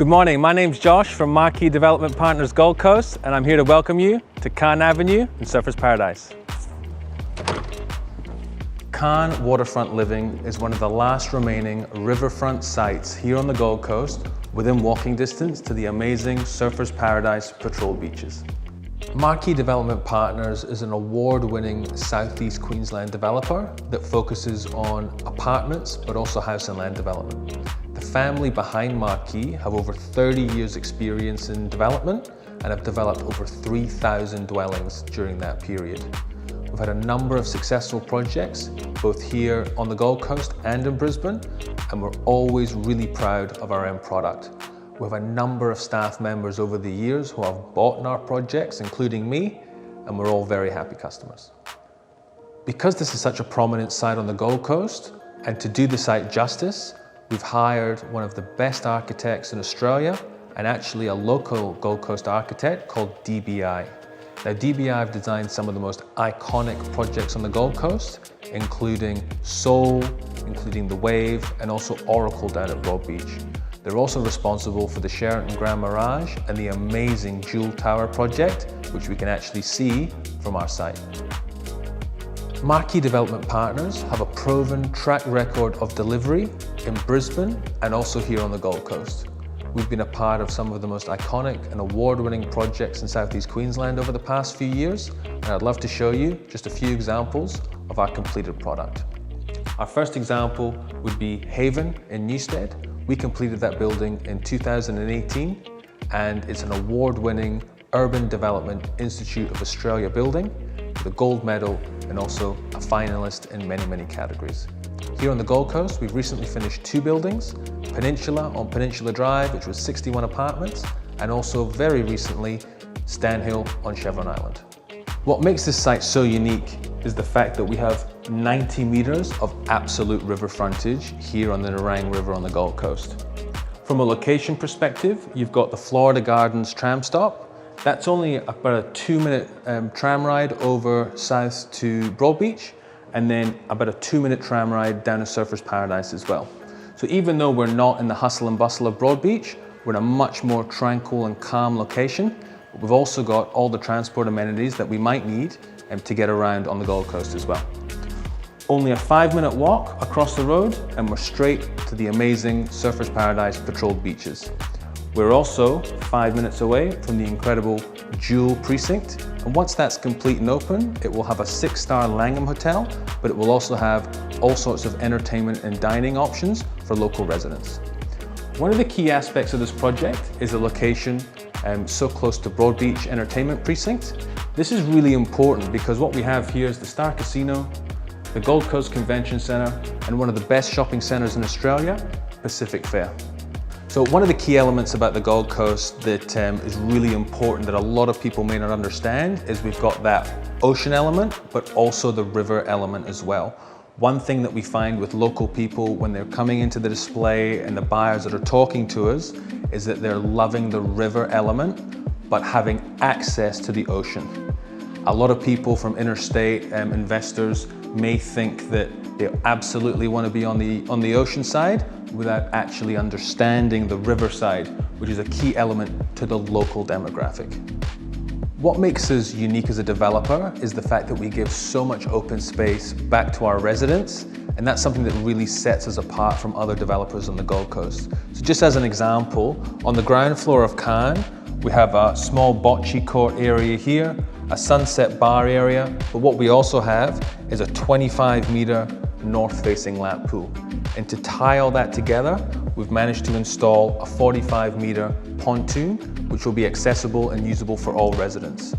Good morning, my name's Josh from Marquee Development Partners Gold Coast, and I'm here to welcome you to Cannes Avenue in Surfers Paradise. Cannes Waterfront Living is one of the last remaining riverfront sites here on the Gold Coast within walking distance to the amazing Surfers Paradise patrol beaches. Marquee Development Partners is an award-winning Southeast Queensland developer that focuses on apartments but also house and land development. The family behind Marquee have over 30 years experience in development and have developed over 3,000 dwellings during that period. We've had a number of successful projects, both here on the Gold Coast and in Brisbane, and we're always really proud of our end product. We have a number of staff members over the years who have bought in our projects, including me, and we're all very happy customers. Because this is such a prominent site on the Gold Coast, and to do the site justice, we've hired one of the best architects in Australia, and actually a local Gold Coast architect called DBI. Now, DBI have designed some of the most iconic projects on the Gold Coast, including Soul, including The Wave, and also Oracle down at Broad Beach. They're also responsible for the Sheraton Grand Mirage and the amazing Jewel Tower project, which we can actually see from our site. Marquee Development Partners have a proven track record of delivery in Brisbane and also here on the Gold Coast. We've been a part of some of the most iconic and award-winning projects in Southeast Queensland over the past few years, and I'd love to show you just a few examples of our completed product. Our first example would be Haven in Newstead. We completed that building in 2018, and it's an award-winning Urban Development Institute of Australia building with a gold medal and also a finalist in many, many categories. Here on the Gold Coast, we've recently finished 2 buildings, Peninsula on Peninsula Drive, which was 61 apartments, and also very recently, Stanhill on Chevron Island. What makes this site so unique is the fact that we have 90 meters of absolute river frontage here on the Nerang River on the Gold Coast. From a location perspective, you've got the Florida Gardens tram stop. That's only about a 2-minute tram ride over south to Broad Beach, and then about a 2-minute tram ride down to Surfers Paradise as well. So even though we're not in the hustle and bustle of Broad Beach, we're in a much more tranquil and calm location. But we've also got all the transport amenities that we might need to get around on the Gold Coast as well. Only a 5-minute walk across the road and we're straight to the amazing Surfers Paradise patrolled beaches. We're also 5 minutes away from the incredible Jewel precinct, and once that's complete and open, it will have a 6-star Langham hotel, but it will also have all sorts of entertainment and dining options for local residents. One of the key aspects of this project is the location so close to Broad Beach Entertainment Precinct. This is really important because what we have here is the Star Casino, the Gold Coast Convention Centre, and one of the best shopping centres in Australia, Pacific Fair. So one of the key elements about the Gold Coast that is really important that a lot of people may not understand is we've got that ocean element, but also the river element as well. One thing that we find with local people when they're coming into the display and the buyers that are talking to us is that they're loving the river element, but having access to the ocean. A lot of people from interstate investors may think that they absolutely want to be on the ocean side without actually understanding the river side, which is a key element to the local demographic. What makes us unique as a developer is the fact that we give so much open space back to our residents, and that's something that really sets us apart from other developers on the Gold Coast. So just as an example, on the ground floor of Cannes, we have a small bocce court area here, a sunset bar area, but what we also have is a 25-meter north-facing lap pool. And to tie all that together, we've managed to install a 45-meter pontoon, which will be accessible and usable for all residents.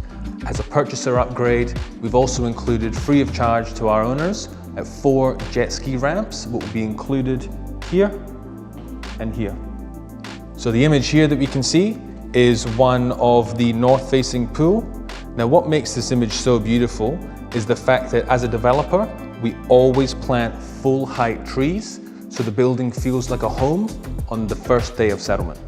As a purchaser upgrade, we've also included free of charge to our owners at 4 jet ski ramps, what will be included here and here. So the image here that we can see is one of the north-facing pool. Now what makes this image so beautiful is the fact that as a developer, we always plant full height trees so the building feels like a home on the first day of settlement.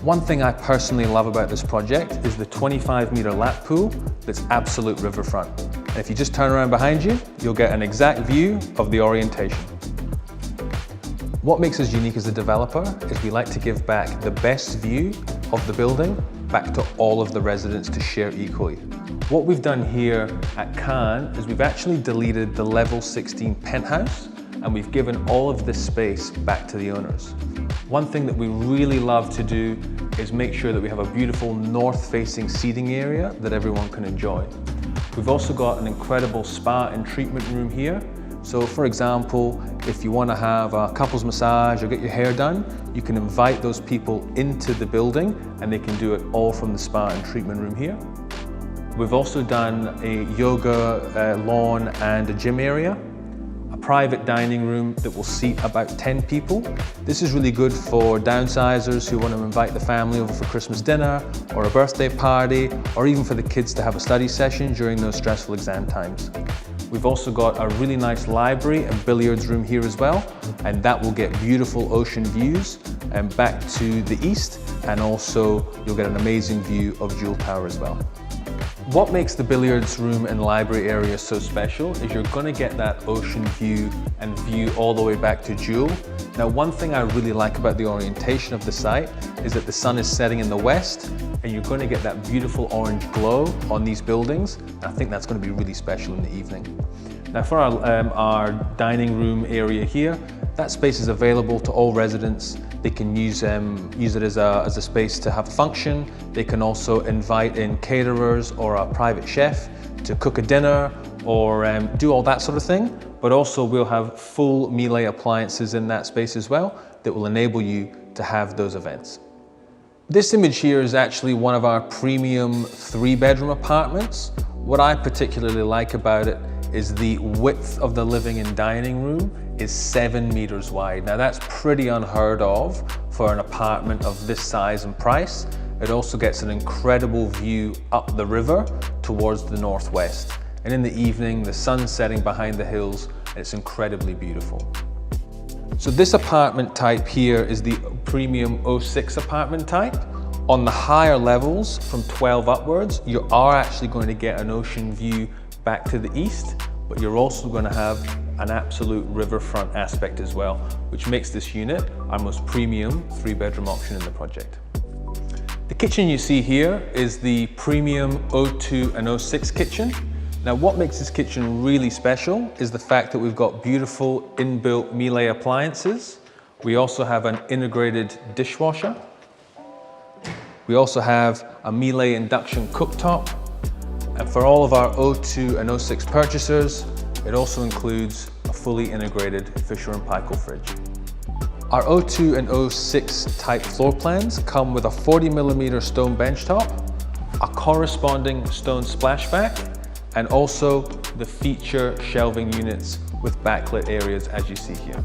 One thing I personally love about this project is the 25-meter lap pool that's absolute riverfront. And if you just turn around behind you, you'll get an exact view of the orientation. What makes us unique as a developer is we like to give back the best view of the building back to all of the residents to share equally. What we've done here at Cannes is we've actually deleted the level 16 penthouse and we've given all of this space back to the owners. One thing that we really love to do is make sure that we have a beautiful north-facing seating area that everyone can enjoy. We've also got an incredible spa and treatment room here. So for example, if you want to have a couples massage or get your hair done, you can invite those people into the building and they can do it all from the spa and treatment room here. We've also done a yoga, lawn and a gym area, a private dining room that will seat about 10 people. This is really good for downsizers who want to invite the family over for Christmas dinner or a birthday party, or even for the kids to have a study session during those stressful exam times. We've also got a really nice library and billiards room here as well, and that will get beautiful ocean views and back to the east, and also you'll get an amazing view of Jewel Tower as well. What makes the billiards room and library area so special is you're going to get that ocean view and view all the way back to Jewel. Now, one thing I really like about the orientation of the site is that the sun is setting in the west and you're going to get that beautiful orange glow on these buildings. I think that's going to be really special in the evening. Now for our dining room area here, that space is available to all residents. They can use it as a space to have a function. They can also invite in caterers or a private chef to cook a dinner or do all that sort of thing. But also we'll have full Miele appliances in that space as well that will enable you to have those events. This image here is actually one of our premium 3-bedroom apartments. What I particularly like about it is the width of the living and dining room is 7 meters wide. Now that's pretty unheard of for an apartment of this size and price. It also gets an incredible view up the river towards the northwest. And in the evening, the sun's setting behind the hills, and it's incredibly beautiful. So this apartment type here is the premium 06 apartment type. On the higher levels, from 12 upwards, you are actually going to get an ocean view back to the east, but you're also going to have an absolute riverfront aspect as well, which makes this unit our most premium 3-bedroom option in the project. The kitchen you see here is the premium 02 and 06 kitchen. Now what makes this kitchen really special is the fact that we've got beautiful inbuilt Miele appliances. We also have an integrated dishwasher. We also have a Miele induction cooktop. And for all of our 02 and 06 purchasers, it also includes a fully integrated Fisher & Paykel fridge. Our 02 and 06 type floor plans come with a 40mm stone benchtop, a corresponding stone splashback, and also the feature shelving units with backlit areas as you see here.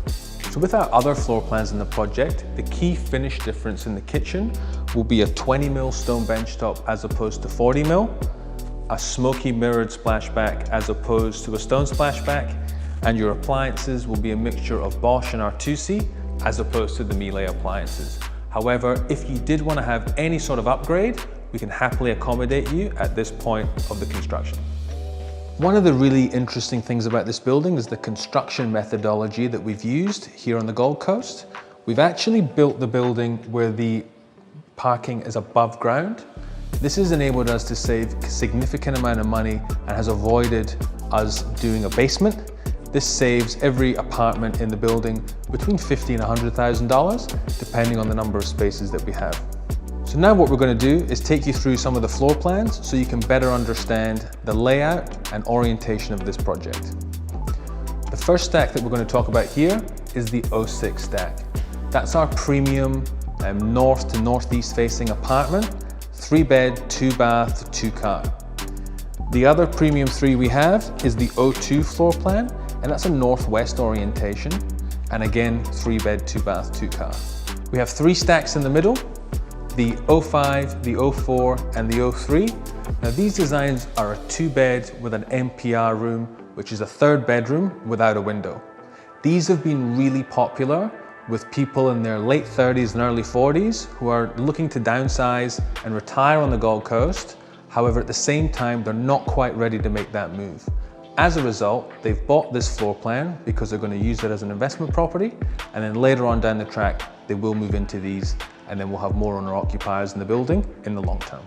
So with our other floor plans in the project, the key finish difference in the kitchen will be a 20mm stone benchtop as opposed to 40mm, a smoky mirrored splashback as opposed to a stone splashback, and your appliances will be a mixture of Bosch and R2C as opposed to the Miele appliances. However, if you did want to have any sort of upgrade, we can happily accommodate you at this point of the construction. One of the really interesting things about this building is the construction methodology that we've used here on the Gold Coast. We've actually built the building where the parking is above ground. This has enabled us to save a significant amount of money and has avoided us doing a basement. This saves every apartment in the building between $50,000 and $100,000, depending on the number of spaces that we have. So now what we're going to do is take you through some of the floor plans so you can better understand the layout and orientation of this project. The first stack that we're going to talk about here is the 06 stack. That's our premium north to northeast facing apartment, 3-bed, 2-bath, 2-car. The other premium 3 we have is the 02 floor plan, and that's a northwest orientation, and again 3-bed, 2-bath, 2-car. We have 3 stacks in the middle, the 05, the 04, and the 03. Now these designs are a 2-bed with an MPR room, which is a 3rd bedroom without a window. These have been really popular with people in their late 30s and early 40s who are looking to downsize and retire on the Gold Coast. However, at the same time, they're not quite ready to make that move. As a result, they've bought this floor plan because they're going to use it as an investment property, and then later on down the track, they will move into these, and then we'll have more owner-occupiers in the building in the long term.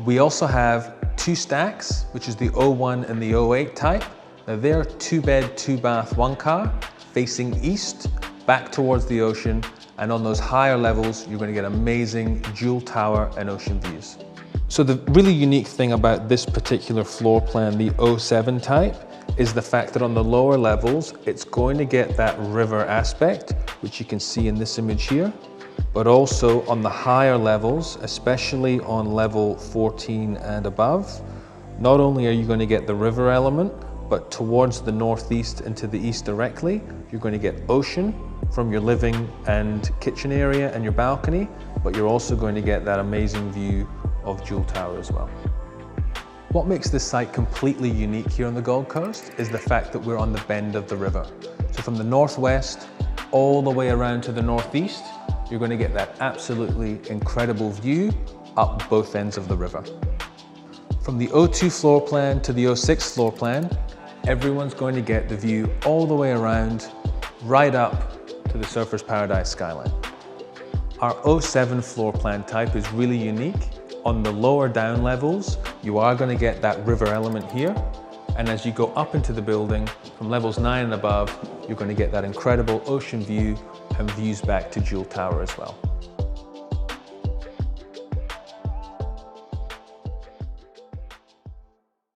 We also have 2 stacks, which is the 01 and the 08 type. Now they're 2-bed, 2-bath, 1-car, facing east, back towards the ocean, and on those higher levels, you're going to get amazing dual tower and ocean views. So the really unique thing about this particular floor plan, the 07 type, is the fact that on the lower levels, it's going to get that river aspect, which you can see in this image here, but also on the higher levels, especially on level 14 and above, not only are you going to get the river element, but towards the northeast and to the east directly, you're going to get ocean from your living and kitchen area and your balcony, but you're also going to get that amazing view of dual tower as well. What makes this site completely unique here on the Gold Coast is the fact that we're on the bend of the river. So from the northwest all the way around to the northeast, you're going to get that absolutely incredible view up both ends of the river. From the 02 floor plan to the 06 floor plan, everyone's going to get the view all the way around, right up to the Surfers Paradise skyline. Our 07 floor plan type is really unique. On the lower down levels, you are going to get that river element here. And as you go up into the building, from levels 9 and above, you're going to get that incredible ocean view and views back to Dual Tower as well.